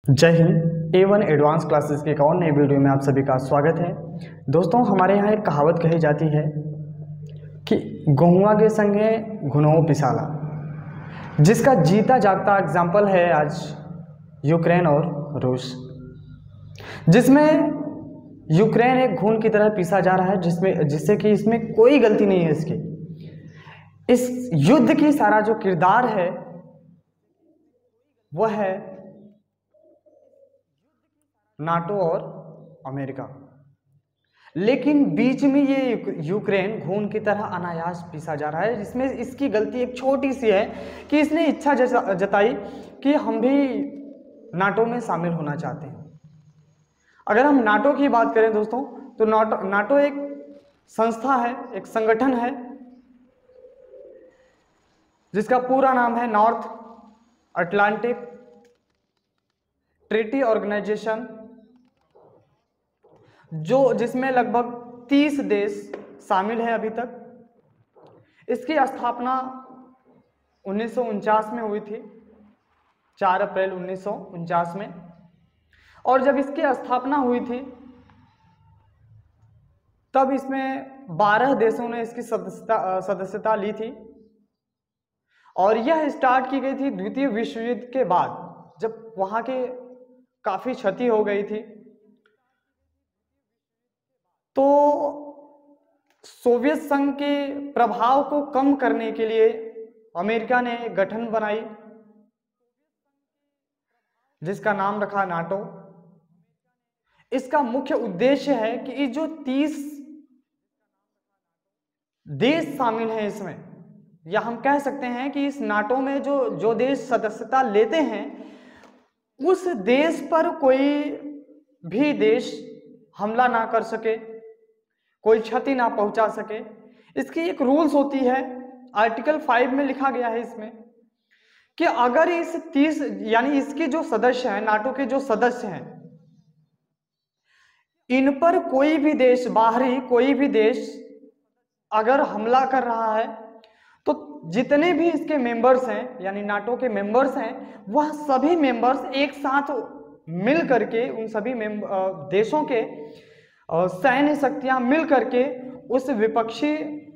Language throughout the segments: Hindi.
जय हिंद। A1 एडवांस क्लासेस के एक और नए वीडियो में आप सभी का स्वागत है। दोस्तों, हमारे यहाँ एक कहावत कही जाती है कि गहुआ के संगे घुनौ पिसाला, जिसका जीता जागता एग्जाम्पल है आज यूक्रेन और रूस, जिसमें यूक्रेन एक घून की तरह पीसा जा रहा है, जिससे कि इसमें कोई गलती नहीं है इसकी। इस युद्ध की सारा जो किरदार है वह है नाटो और अमेरिका, लेकिन बीच में ये यूक्रेन घून की तरह अनायास पीसा जा रहा है, जिसमें इसकी गलती एक छोटी सी है कि इसने इच्छा जताई कि हम भी नाटो में शामिल होना चाहते हैं। अगर हम नाटो की बात करें दोस्तों, तो नाटो एक संस्था है, एक संगठन है, जिसका पूरा नाम है नॉर्थ अटलांटिक ट्रीटी ऑर्गेनाइजेशन, जिसमें लगभग 30 देश शामिल है अभी तक। इसकी स्थापना 1949 में हुई थी, 4 अप्रैल 1949 में। और जब इसकी स्थापना हुई थी तब इसमें 12 देशों ने इसकी सदस्यता ली थी, और यह स्टार्ट की गई थी द्वितीय विश्व युद्ध के बाद, जब वहां के काफी क्षति हो गई थी। तो सोवियत संघ के प्रभाव को कम करने के लिए अमेरिका ने एक गठन बनाई, जिसका नाम रखा नाटो। इसका मुख्य उद्देश्य है कि ये जो 30 देश शामिल हैं इसमें, या हम कह सकते हैं कि इस नाटो में जो देश सदस्यता लेते हैं, उस देश पर कोई भी देश हमला ना कर सके, कोई क्षति ना पहुंचा सके। इसकी एक रूल्स होती है, आर्टिकल 5 में लिखा गया है इसमें कि अगर इस 30 यानी इसके जो सदस्य हैं, नाटो के जो सदस्य हैं, इन पर कोई भी देश, बाहरी कोई भी देश अगर हमला कर रहा है, तो जितने भी इसके मेंबर्स हैं, यानी नाटो के मेंबर्स हैं, वह सभी मेंबर्स एक साथ मिल करके, उन सभी देशों के सैन्य शक्तियां मिल करके उस विपक्षी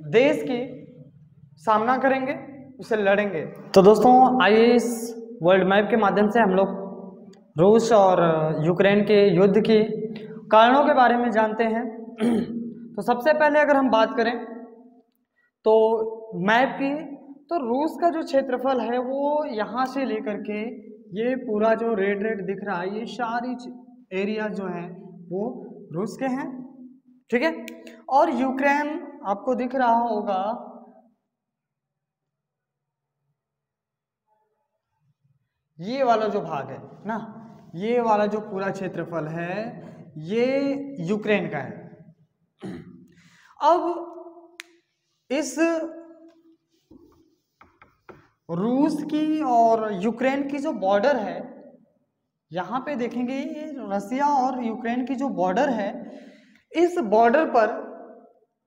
देश की सामना करेंगे, उसे लड़ेंगे। तो दोस्तों, आइए इस वर्ल्ड मैप के माध्यम से हम लोग रूस और यूक्रेन के युद्ध की कारणों के बारे में जानते हैं। तो सबसे पहले अगर हम बात करें तो मैप की, तो रूस का जो क्षेत्रफल है वो यहाँ से लेकर के ये पूरा जो रेड रेड दिख रहा है, ये सारी एरिया जो है वो रूस के हैं, ठीक है। और यूक्रेन आपको दिख रहा होगा, ये वाला जो भाग है ना, ये वाला जो पूरा क्षेत्रफल है ये यूक्रेन का है। अब इस रूस की और यूक्रेन की जो बॉर्डर है, यहाँ पे देखेंगे ये रसिया और यूक्रेन की जो बॉर्डर है, इस बॉर्डर पर,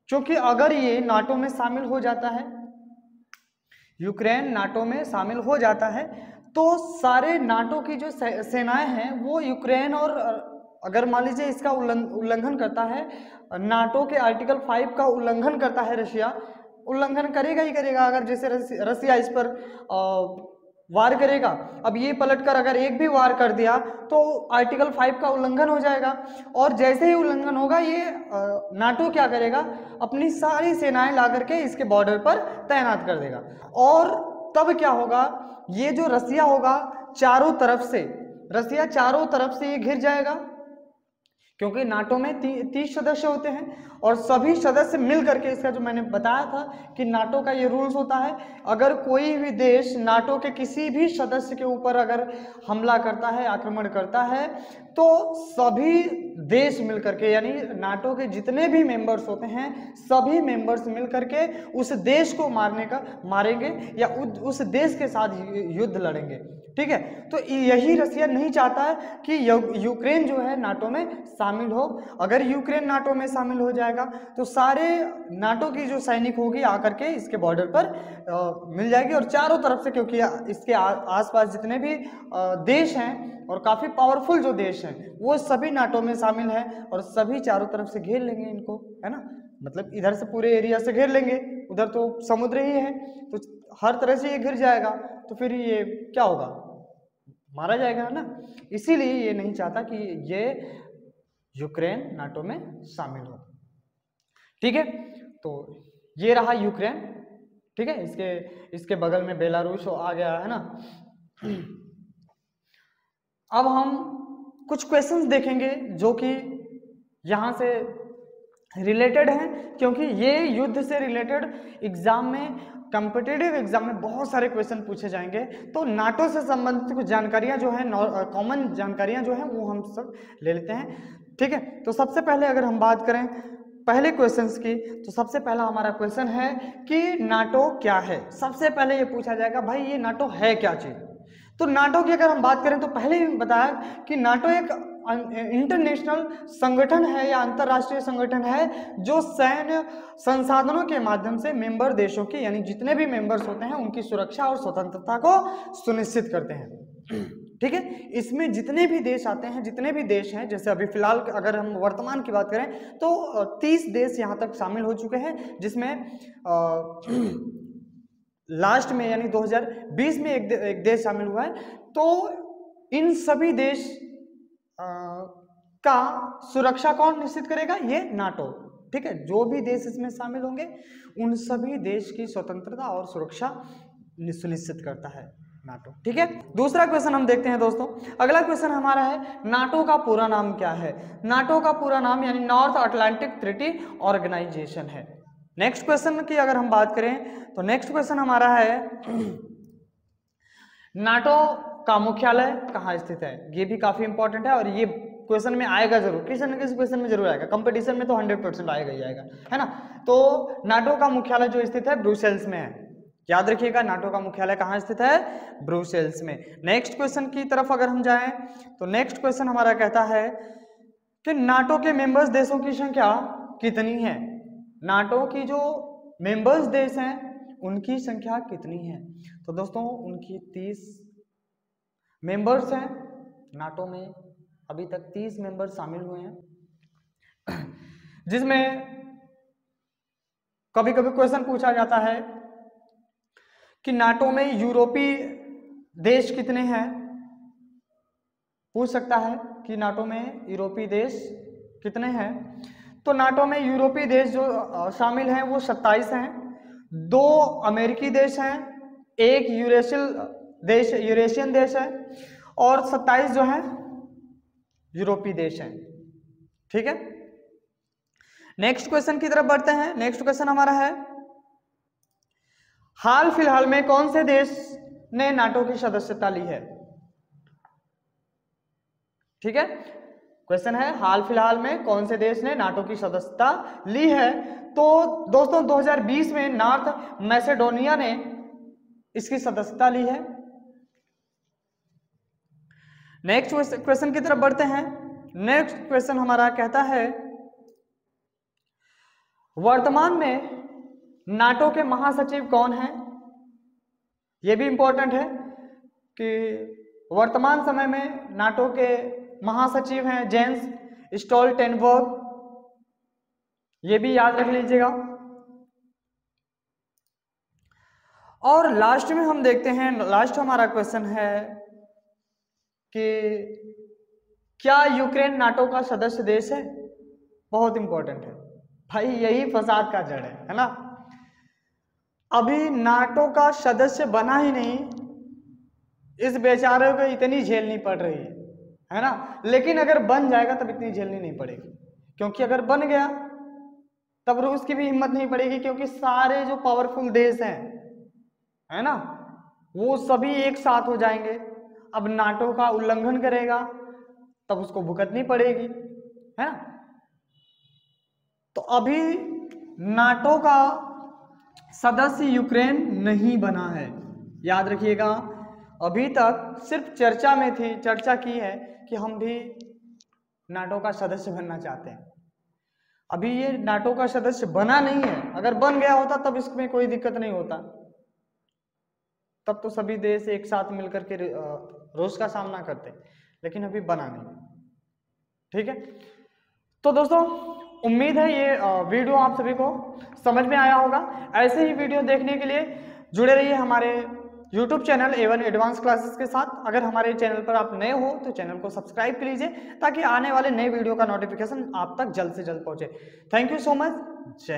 क्योंकि अगर ये नाटो में शामिल हो जाता है, यूक्रेन नाटो में शामिल हो जाता है, तो सारे नाटो की जो सेनाएं हैं वो यूक्रेन, और अगर मान लीजिए इसका उल्लंघन करता है, नाटो के आर्टिकल 5 का उल्लंघन करता है रशिया, उल्लंघन करेगा ही करेगा। अगर जैसे रसिया इस पर वार करेगा, अब ये पलटकर अगर एक भी वार कर दिया तो आर्टिकल 5 का उल्लंघन हो जाएगा, और जैसे ही उल्लंघन होगा ये नाटो क्या करेगा, अपनी सारी सेनाएं ला करके इसके बॉर्डर पर तैनात कर देगा। और तब क्या होगा, ये जो रसिया होगा चारों तरफ से, रसिया चारों तरफ से ये घिर जाएगा, क्योंकि नाटो में 30 सदस्य होते हैं, और सभी सदस्य मिल करके, इसका जो मैंने बताया था कि नाटो का ये रूल्स होता है, अगर कोई भी देश नाटो के किसी भी सदस्य के ऊपर अगर हमला करता है, आक्रमण करता है, तो सभी देश मिलकर के, यानी नाटो के जितने भी मेंबर्स होते हैं सभी मेंबर्स मिलकर के उस देश को मारेंगे या उस देश के साथ युद्ध लड़ेंगे। ठीक है, तो यही रसिया नहीं चाहता है कि यूक्रेन जो है नाटो में शामिल हो। अगर यूक्रेन नाटो में शामिल हो जाएगा तो सारे नाटो की जो सैनिक होगी आकर के इसके बॉर्डर पर मिल जाएगी, और चारों तरफ से, क्योंकि इसके आसपास जितने भी देश हैं और काफी पावरफुल जो देश हैं वो सभी नाटो में शामिल है, और सभी चारों तरफ से घेर लेंगे इनको, है ना। मतलब इधर से पूरे एरिया से घेर लेंगे, उधर तो समुद्र ही है, तो हर तरह से ये घिर जाएगा, तो फिर ये क्या होगा, मारा जाएगा ना। इसीलिए ये नहीं चाहता कि ये यूक्रेन नाटो में शामिल हो। ठीक है, तो ये रहा यूक्रेन। ठीक है, इसके बगल में बेलारूस आ गया है ना। अब हम कुछ क्वेश्चंस देखेंगे जो कि यहाँ से रिलेटेड हैं, क्योंकि ये युद्ध से रिलेटेड एग्जाम में, कॉम्पिटिटिव एग्जाम में बहुत सारे क्वेश्चन पूछे जाएंगे। तो नाटो से संबंधित कुछ जानकारियां जो है, कॉमन जानकारियां जो हैं वो हम सब ले लेते हैं। ठीक है, तो सबसे पहले अगर हम बात करें पहले क्वेश्चंस की, तो सबसे पहला हमारा क्वेश्चन है कि नाटो क्या है। सबसे पहले ये पूछा जाएगा भाई ये नाटो है क्या चीज। तो नाटो की अगर हम बात करें तो पहले ही बताया कि नाटो एक इंटरनेशनल संगठन है या अंतरराष्ट्रीय संगठन है जो सैन्य संसाधनों के माध्यम से मेंबर देशों की, यानी जितने भी मेंबर्स होते हैं उनकी सुरक्षा और स्वतंत्रता को सुनिश्चित करते हैं। ठीक है, इसमें जितने भी देश आते हैं, जितने भी देश हैं, जैसे अभी फिलहाल अगर हम वर्तमान की बात करें तो 30 देश यहाँ तक शामिल हो चुके हैं, जिसमें लास्ट में यानी 2020 में एक देश शामिल हुआ है। तो इन सभी देश का सुरक्षा कौन निश्चित करेगा, ये नाटो। ठीक है, जो भी देश इसमें शामिल होंगे उन सभी देश की स्वतंत्रता और सुरक्षा सुनिश्चित करता है नाटो। ठीक है, दूसरा क्वेश्चन हम देखते हैं दोस्तों। अगला क्वेश्चन हमारा है नाटो का पूरा नाम क्या है। नाटो का पूरा नाम यानी नॉर्थ अटलांटिक ट्रीटी ऑर्गेनाइजेशन है। नेक्स्ट क्वेश्चन की अगर हम बात करें तो नेक्स्ट क्वेश्चन हमारा है नाटो का मुख्यालय कहाँ स्थित है। ये भी काफी इंपॉर्टेंट है और ये क्वेश्चन में आएगा जरूर, किसी न किसी क्वेश्चन में जरूर आएगा, कंपटीशन में तो 100% आएगा ही आएगा, है ना। तो नाटो का मुख्यालय जो स्थित है ब्रुसेल्स में है, याद रखिएगा नाटो का मुख्यालय कहाँ स्थित है, ब्रुसेल्स में। नेक्स्ट क्वेश्चन की तरफ अगर हम जाएं तो नेक्स्ट क्वेश्चन हमारा कहता है कि नाटो के मेंबर्स देशों की संख्या कितनी है। नाटो की जो मेंबर्स देश हैं उनकी संख्या कितनी है। तो दोस्तों उनकी 30 मेंबर्स हैं नाटो में, अभी तक 30 मेंबर शामिल हुए हैं, जिसमें कभी कभी क्वेश्चन पूछा जाता है कि नाटो में यूरोपीय देश कितने हैं। पूछ सकता है कि नाटो में यूरोपीय देश कितने हैं। तो नाटो में यूरोपीय देश जो शामिल हैं वो 27 हैं। 2 अमेरिकी देश हैं, एक यूरेशियन देश है और 27 जो है यूरोपीय देश हैं। ठीक है, नेक्स्ट क्वेश्चन की तरफ बढ़ते हैं। नेक्स्ट क्वेश्चन हमारा है हाल फिलहाल में कौन से देश ने नाटो की सदस्यता ली है। ठीक है, क्वेश्चन है हाल फिलहाल में कौन से देश ने नाटो की सदस्यता ली है। तो दोस्तों 2020 में नॉर्थ मैसेडोनिया ने इसकी सदस्यता ली है। नेक्स्ट क्वेश्चन की तरफ बढ़ते हैं। नेक्स्ट क्वेश्चन हमारा कहता है वर्तमान में नाटो के महासचिव कौन है। यह भी इंपॉर्टेंट है कि वर्तमान समय में नाटो के महासचिव हैं जेंस स्टोल्टेनबर्ग, ये भी याद रख लीजिएगा। और लास्ट में हम देखते हैं, लास्ट हमारा क्वेश्चन है कि क्या यूक्रेन नाटो का सदस्य देश है। बहुत इंपॉर्टेंट है भाई, यही फसाद का जड़ है ना। अभी नाटो का सदस्य बना ही नहीं, इस बेचारे को इतनी झेलनी पड़ रही है ना। लेकिन अगर बन जाएगा तब इतनी झेलनी नहीं पड़ेगी, क्योंकि अगर बन गया तब रूस की भी हिम्मत नहीं पड़ेगी, क्योंकि सारे जो पावरफुल देश हैं, है ना, वो सभी एक साथ हो जाएंगे। अब नाटो का उल्लंघन करेगा तब उसको भुगतनी पड़ेगी, है ना। तो अभी नाटो का सदस्य यूक्रेन नहीं बना है, याद रखिएगा। अभी तक सिर्फ चर्चा में थी, चर्चा की है कि हम भी नाटो का सदस्य बनना चाहते हैं। अभी ये नाटो का सदस्य बना नहीं है, अगर बन गया होता तब इसमें कोई दिक्कत नहीं होता, तब तो सभी देश एक साथ मिलकर के रूस का सामना करते, लेकिन अभी बना नहीं। ठीक है, तो दोस्तों उम्मीद है ये वीडियो आप सभी को समझ में आया होगा। ऐसे ही वीडियो देखने के लिए जुड़े रहिए हमारे YouTube channel A1 advance classes के साथ। अगर हमारे चैनल पर आप नए हो तो चैनल को सब्सक्राइब कर लीजिए, ताकि आने वाले नए वीडियो का नोटिफिकेशन आप तक जल्द से जल्द पहुंचे। Thank you so much. जय